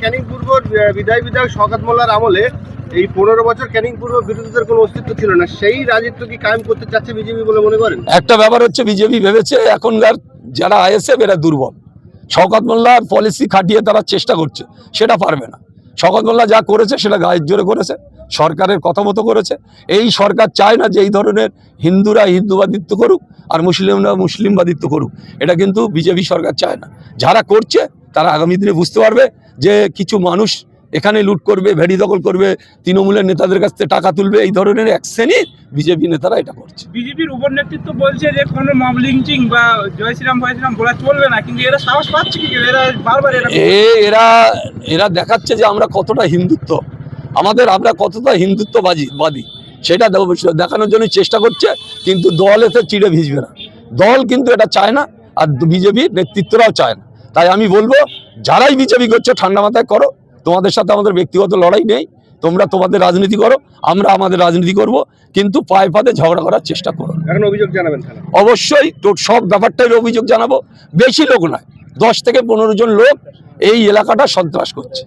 ক্যানিং পূর্ব বিধায়ক শওকত মোল্লার আমলে এই 15 বছর ক্যানিং পূর্ব বিরোধীদের কোনো অস্তিত্ব ছিল না, সেই রাজত্ব কি কায়েম করতে চাচ্ছে বিজেপি বলে মনে করেন? একটা ব্যাপার হচ্ছে, বিজেপি ভেবেছে এখনকার যারা আইএসএফ এরা দুর্বল। শওকত মোল্লার পলিসি খাটিয়ে তারা চেষ্টা করছে, সেটা পারবে না। শওকত মোল্লা যা করেছে সেটা গায়ের জোরে করেছে, সরকারের কথা মতো করেছে। এই সরকার চায় না যে এই ধরনের হিন্দুরা হিন্দুবাদিত্ব করুক আর মুসলিমরা মুসলিমবাদিত্ব করুক, এটা কিন্তু বিজেপি সরকার চায় না। যারা করছে তারা আগামী দিনে বুঝতে পারবে যে কিছু মানুষ এখানে লুট করবে, ভেড়ি দখল করবে, তৃণমূলের নেতাদের কাছ থেকে টাকা তুলবে, এই ধরনের এক শ্রেণীর বিজেপি নেতারা এটা করছে। বিজেপির উপর নেতৃত্ব বলছে যে কোনো মব লিঞ্চিং বা জয় শ্রীরাম বলা চলবে না, কিন্তু এরা সাহস পাচ্ছে কি? এরা বারবার এরা দেখাচ্ছে যে আমরা কতটা হিন্দুত্ব, আমরা কতটা হিন্দুত্ববাদী সেটা দেখানোর জন্য চেষ্টা করছে, কিন্তু দল এতে চিড়ে ভিজবে না। দল কিন্তু এটা চায় না, আর বিজেপির নেতৃত্বরাও চায় না। তাই আমি বলবো, যারাই বিজেপি করছে ঠান্ডা মাথায় করো, তোমাদের সাথে আমাদের ব্যক্তিগত লড়াই নেই। তোমরা তোমাদের রাজনীতি করো, আমরা আমাদের রাজনীতি করব, কিন্তু পায়ে পাতে ঝগড়া করার চেষ্টা করো। এখন অভিযোগ জানাবেন? অবশ্যই সব ব্যাপারটাই অভিযোগ জানাবো। বেশি লোক নয়, 10 থেকে 15 জন লোক এই এলাকাটা সন্ত্রাস করছে।